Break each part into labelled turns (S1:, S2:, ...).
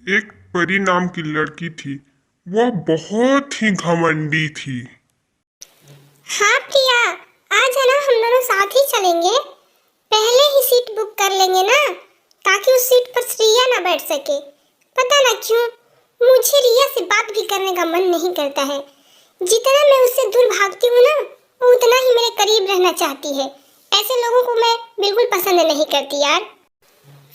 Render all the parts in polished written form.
S1: एक परी नाम की लड़की थी। वह बहुत ही घमंडी थी।
S2: हाँ प्रिया, आज है ना हम दोनों साथ ही चलेंगे। पहले ही सीट बुक कर लेंगे ना, ताकि उस सीट पर रिया ना बैठ सके। पता ना क्यों मुझे रिया से बात भी करने का मन नहीं करता है। जितना मैं उससे दूर भागती हूँ ना, वो उतना ही मेरे करीब रहना चाहती है। ऐसे लोगों को मैं बिल्कुल पसंद नहीं करती यार।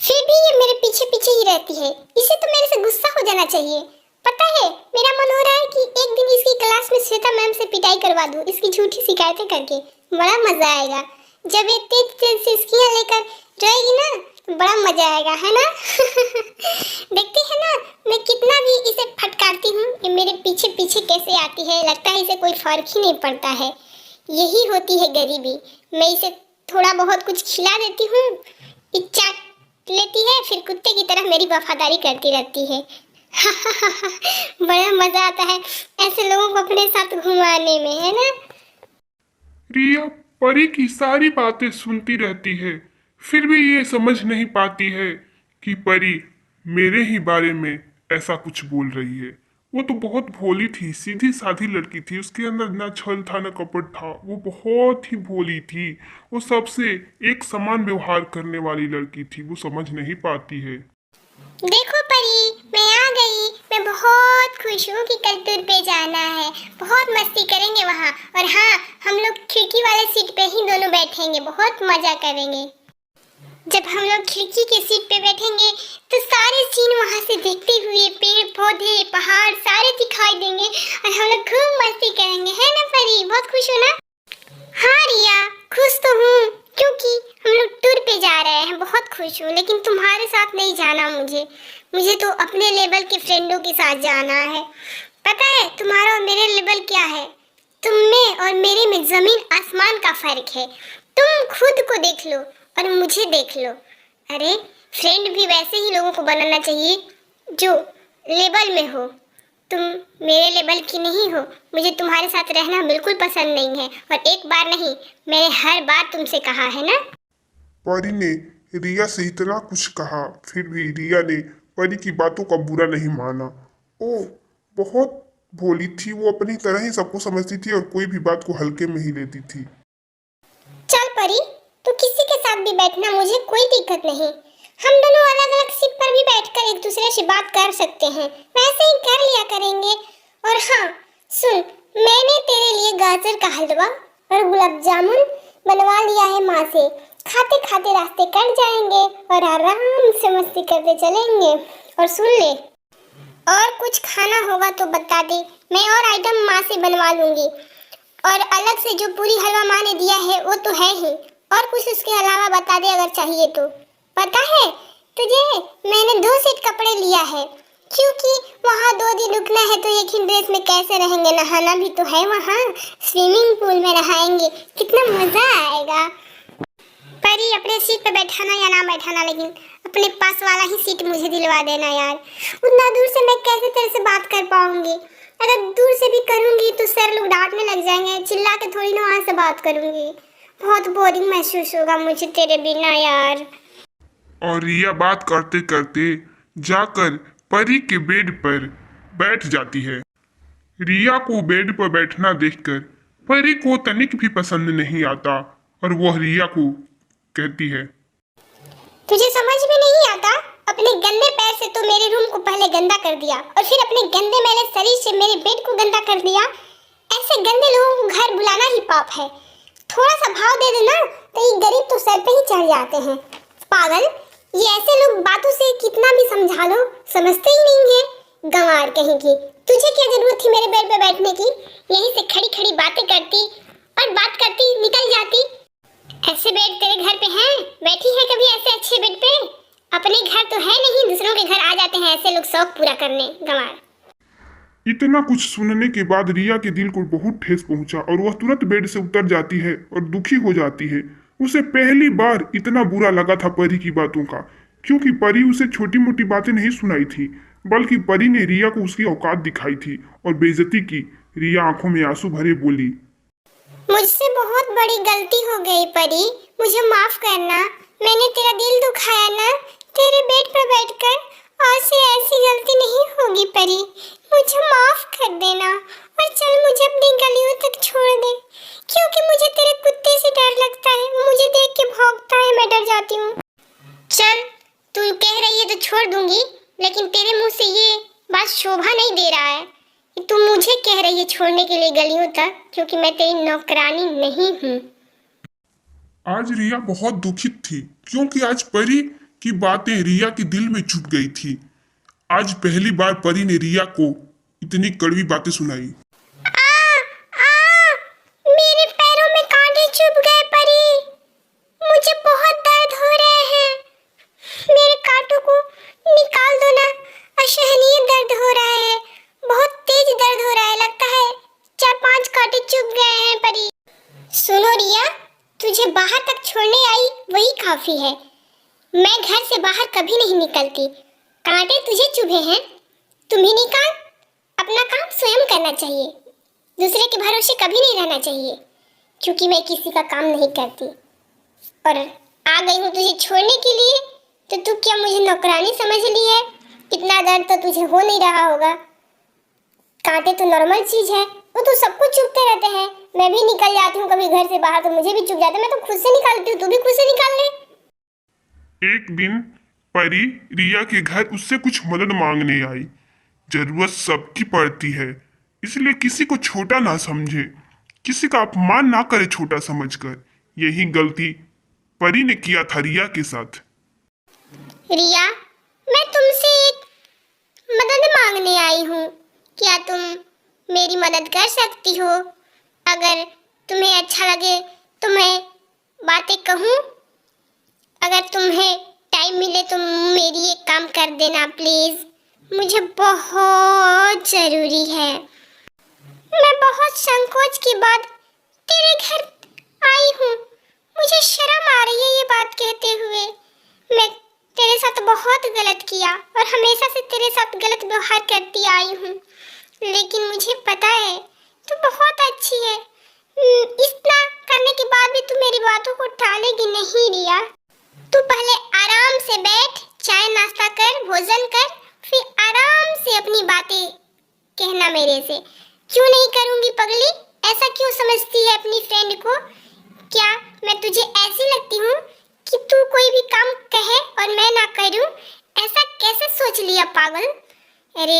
S2: फिर भी ये मेरे पीछे पीछे ही रहती है। इसे तो मेरे से गुस्सा हो जाना चाहिए। पता है, मेरा मन हो रहा है कि एक दिन इसकी क्लास में श्वेता मैम से पिटाई करवा दूं, इसकी झूठी शिकायतें करके। बड़ा मजा आएगा जब ये तेज तेज सिसकियां लेकर जाएगी ना, तो बड़ा मजा आएगा, है ना? देखती है ना, मैं कितना भी इसे फटकारती हूँ, ये मेरे पीछे पीछे कैसे आती है। लगता है इसे कोई फर्क ही नहीं पड़ता है। यही होती है गरीबी। मैं इसे थोड़ा बहुत कुछ खिला देती हूँ, इच्छा लेती है, फिर कुत्ते की तरह मेरी वफादारी करती रहती है। बड़ा मजा आता है ऐसे लोगों को अपने साथ घुमाने में, है ना?
S1: रिया परी की सारी बातें सुनती रहती है, फिर भी ये समझ नहीं पाती है कि परी मेरे ही बारे में ऐसा कुछ बोल रही है। वो तो बहुत भोली थी, सीधी साधी लड़की थी। उसके अंदर ना छल था ना कपट था। वो बहुत ही भोली थी। वो सबसे एक समान व्यवहार करने वाली लड़की थी। वो समझ नहीं पाती है।
S2: देखो परी, मैं आ गई। मैं बहुत खुश हूँ कि कल टूर पे जाना है। बहुत मस्ती करेंगे वहाँ। और हाँ, हम लोग खिड़की वाले सीट पे ही दोनों बैठेंगे, बहुत मजा करेंगे। जब हम लोग खिड़की के सीट पे बैठेंगे तो सारे सीन वहाँ से देखते हुए पेड़ पौधे पहाड़ सारे दिखाई देंगे और हम लोग खूब मस्ती करेंगे, है ना परी? बहुत खुश हो ना? हाँ रिया, खुश तो हूँ क्योंकि हम लोग टूर पे जा रहे हैं। बहुत खुश हूँ, लेकिन तुम्हारे साथ नहीं जाना मुझे तो अपने लेवल के फ्रेंडों के साथ जाना है। पता है तुम्हारा और मेरे लेवल क्या है? तुम में और मेरे में जमीन आसमान का फर्क है। तुम खुद को देख लो और मुझे देख लो। अरे फ्रेंड भी वैसे ही लोगों को बनाना चाहिए जो लेवल में हो। तुम मेरे लेवल की नहीं हो। मुझे तुम्हारे साथ रहना बिल्कुल पसंद नहीं है, और एक बार नहीं, मैंने हर बार तुमसे कहा है ना।
S1: परी ने रिया से इतना कुछ कहा, फिर भी रिया ने परी की बातों का बुरा नहीं माना। वो बहुत भोली थी। वो अपनी तरह ही सबको समझती थी और कोई भी बात को हल्के में ही लेती थी।
S2: चल परी, तू किसी के साथ भी बैठना, मुझे कोई दिक्कत नहीं। हम दोनों अलग अलग सीट पर भी बैठकर एक दूसरे से बात कर सकते हैं, वैसे ही कर लिया करेंगे। और हाँ सुन, मैंने तेरे लिए गाजर का हलवा और गुलाब जामुन बनवा लिया है माँ से। खाते खाते रास्ते कट जाएंगे और आराम से मस्ती करते चलेंगे। और सुन ले, और कुछ खाना होगा तो बता दे, मैं और आइटम माँ से बनवा लूंगी। और अलग से जो पूरी हलवा माँ ने दिया है वो तो है ही, और कुछ उसके अलावा बता दे अगर चाहिए तो। पता है तुझे, मैंने 2 सेट कपड़े लिया है, क्योंकि वहाँ 2 दिन रुकना है तो एक ही ड्रेस में कैसे रहेंगे। नहाना भी तो है वहाँ, स्विमिंग पूल में नहाएंगे, कितना मजा आएगा। परी अपने सीट पे बैठाना या ना बैठाना, लेकिन अपने पास वाला ही सीट मुझे दिलवा देना यार। उतना दूर से मैं कैसे तेरे से बात कर पाऊंगी? अगर दूर से भी करूंगी तो सर लोग डांटने लग जाएंगे, चिल्ला के थोड़ी ना वहां से बात करूंगी। बहुत बोरिंग महसूस होगा मुझे तेरे बिना यार।
S1: और रिया बात करते करते जाकर परी के बेड पर बैठ जाती है। रिया को बेड पर बैठना देखकर परी को तनिक भी पसंद नहीं आता और वह रिया को कहती है,
S2: तुझे समझ में नहीं आता? अपने गंदे पैर से तो मेरे रूम को पहले गंदा कर दिया और फिर अपने गंदे मैले शरीर से मेरे बेड को गंदा कर दिया। ऐसे गंदे लोगों को घर बुलाना ही पाप है। थोड़ा सा भाव दे देना तो ये गरीब तो सर पे ही चढ़ जाते हैं। पागल, ये ऐसे लोग बातों से कितना भी समझा लो समझते ही नहीं है। गंवार कहीं की, तुझे क्या जरूरत थी मेरे बेड पे बैठने की? यहीं से खड़ी खड़ी बातें करती और बात करती निकल जाती। ऐसे बेड तेरे घर पे हैं? बैठी है कभी ऐसे अच्छे बेड पे? अपने घर तो है नहीं, दूसरों के घर आ जाते हैं ऐसे लोग शौक पूरा करने। गंवार।
S1: इतना कुछ सुनने के बाद रिया के दिल को बहुत ठेस पहुंचा और वह तुरंत बेड से उतर जाती है और दुखी हो जाती है। उसे पहली बार इतना बुरा लगा था परी की बातों का, क्योंकि परी उसे छोटी मोटी बातें नहीं सुनाई थी, बल्कि परी ने रिया को उसकी औकात दिखाई थी और बेइज्जती की। रिया आंखों में आंसू भरे बोली,
S2: मुझसे बहुत बड़ी गलती हो गई परी, मुझे माफ करना। मैंने तेरा दिल दुखाया ना तेरे बेड पर बैठकर, और से ऐसी गलती परी, मुझे माफ कर देना और चल मुझे अपनी गलियों तक छोड़ दे, क्योंकि मुझे तेरे कुत्ते से डर लगता है। मुझे देख के भौंकता है, मैं डर जाती हूँ। चल, तू कह रही है तो छोड़ दूंगी, लेकिन तेरे मुंह से ये बात शोभा नहीं दे रहा है कि तू मुझे कह रही है छोड़ने के लिए गलियों तक, क्योंकि मैं तेरी नौकरानी नहीं हूँ।
S1: आज रिया बहुत दुखित थी क्योंकि आज परी की बातें रिया के दिल में चुभ गई थी। आज पहली बार परी ने रिया को इतनी कड़वी बातें सुनाई।
S2: मेरे पैरों में कांटे चुभ गए परी, मुझे बहुत दर्द हो रहे हैं, मेरे कांटों को निकाल दो ना, असहनीय दर्द हो रहा है, बहुत तेज दर्द हो रहा है, लगता है 4-5 कांटे चुभ गए हैं परी। सुनो रिया, तुझे बाहर तक छोड़ने आई वही काफी है, मैं घर से बाहर कभी नहीं निकलती। कांटे तुझे चुभे हैं, तुम ही निकाल, अपना काम स्वयं करना चाहिए, दूसरे के भरोसे कभी नहीं रहना चाहिए, क्योंकि मैं किसी का काम नहीं करती। और आ गई हूँ तुझे छोड़ने के लिए, तो तू क्या मुझे नौकरानी समझ ली है? इतना दर्द तो तुझे हो नहीं रहा होगा, कांटे तो नॉर्मल चीज है, वो तो सबको चुभते रहते हैं। मैं भी निकल जाती हूँ कभी घर से बाहर तो मुझे भी चुभ जाता है, मैं तो खुद से निकालती हूँ, तू भी खुद से निकाल ले।
S1: एक दिन परी रिया के घर उससे कुछ मदद मांगने आई। जरूरत सबकी पड़ती है, इसलिए किसी को छोटा ना समझे, किसी का अपमान ना करे छोटा समझकर। यही गलती परी ने किया था रिया के साथ।
S2: रिया, मैं तुमसे एक मदद मांगने आई हूँ, क्या तुम मेरी मदद कर सकती हो? अगर तुम्हें अच्छा लगे तो मैं बातें कहूँ, अगर तुम्हें टाइम मिले तो मेरी एक काम कर देना प्लीज, मुझे बहुत जरूरी है। मैं बहुत संकोच के बाद तेरे घर आई हूँ, मुझे शर्म आ रही है ये बात कहते हुए। मैं तेरे साथ बहुत गलत किया और हमेशा से तेरे साथ गलत व्यवहार करती आई हूँ, लेकिन मुझे पता है तू बहुत अच्छी है। इतना करने के बाद भी तू मेरी बातों को टालेगी नहीं रिया। तू पहले आराम से बैठ, चाय नाश्ता कर, भोजन कर, फिर आराम से अपनी बातें कहना मेरे से। क्यों नहीं करूँगी पगली, ऐसा क्यों समझती है अपनी फ्रेंड को? क्या मैं तुझे ऐसी लगती हूँ कि तू कोई भी काम कहे और मैं ना करूँ? ऐसा कैसे सोच लिया पागल? अरे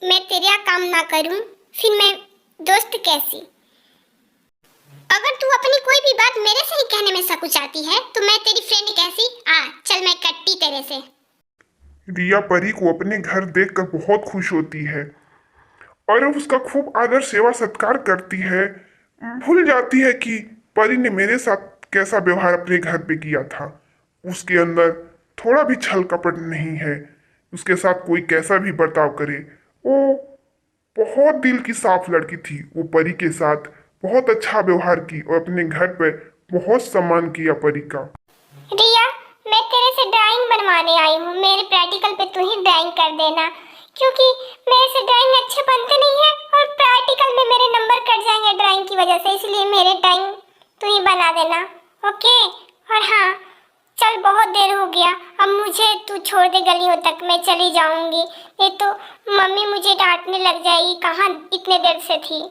S2: मैं तेरा काम ना करूँ फिर मैं दोस्त कैसी? अगर तू अपनी कोई भी बात मेरे से ही कहने में सकुचाती है तो मैं तेरी फ्रेंड कैसी? चल मैं कट्टी तेरे से।
S1: रिया परी को अपने घर देखकर बहुत खुश होती है और उसका खूब आदर सेवा सत्कार करती है। भूल जाती है कि परी ने मेरे साथ कैसा व्यवहार अपने घर पे किया था। उसके अंदर थोड़ा भी छल कपट नहीं है, उसके साथ कोई कैसा भी बर्ताव करे। वो बहुत दिल की साफ लड़की थी। वो परी के साथ बहुत अच्छा व्यवहार की और अपने घर पे बहुत सम्मान किया परी का।
S2: रिया, मैं तेरे से ड्राइंग बनवाने आई हूँ, मेरे प्रैक्टिकल पे तू ही ड्राइंग कर देना, क्योंकि मेरे से ड्राइंग अच्छे बनते नहीं है और प्रैक्टिकल में मेरे नंबर कट जाएंगे ड्राइंग की वजह से, इसलिए मेरे ड्राइंग तू ही बना देना, ओके? और हाँ, चल बहुत देर हो गया, अब मुझे तू छोड़ दे गलियों तक, मैं चली जाऊंगी, नहीं तो मम्मी मुझे डांटने लग जाएगी, कहाँ इतने देर से थी।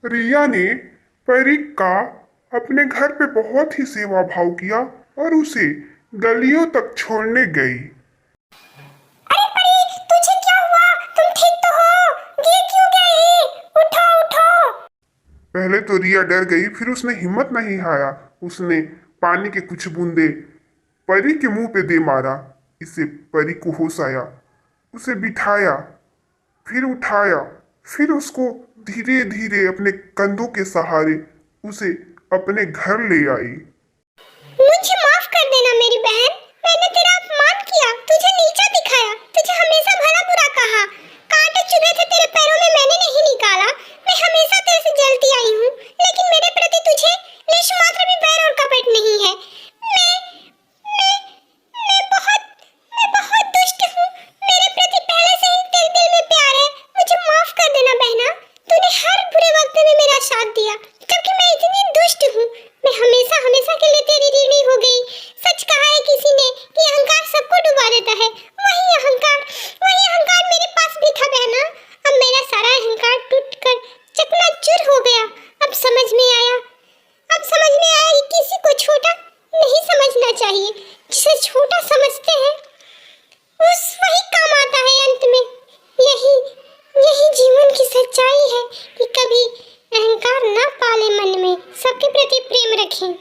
S1: रिया ने परी का अपने घर पे बहुत ही सेवा भाव किया और उसे गलियों तक छोड़ने गई।
S2: अरे परी, तुझे क्या हुआ? तुम ठीक तो हो? गिर क्यों गई? उठो उठो।
S1: पहले तो रिया डर गई, फिर उसने हिम्मत नहीं हारा, उसने पानी के कुछ बूंदे परी के मुंह पे दे मारा। इससे परी को होश आया, उसे बिठाया, फिर उठाया, फिर उसको धीरे धीरे अपने कंधों के सहारे उसे अपने घर ले आई।
S2: मुझे माफ कर देना मेरी बहन, मैंने तेरा अपमान किया, तुझे नीचा दिखाया, तुझे हमेशा भला बुरा कहा, कांटे चुभे थे तेरे पैरों में, मैंने नहीं निकाला, मैं हमेशा तेरे से जलती आई हूँ, लेकिन मेरे प्रति तुझे लेश मात्र भी बैर और कपट नहीं है। मैं बहुत दुष्ट हूँ, मेरे प्रति पहले से ही तेरे दिल में प्यार है, मुझे माफ कर देना बहना, तूने हर बुरे वक्त में मेरा साथ दिया, जबकि मैं इतनी दुष्ट हूँ, मैं हमेशा हमेशा जिसे छोटा समझते हैं उस वही काम आता है अंत में। यही यही जीवन की सच्चाई है कि कभी अहंकार ना पाले मन में, सबके प्रति प्रेम रखें।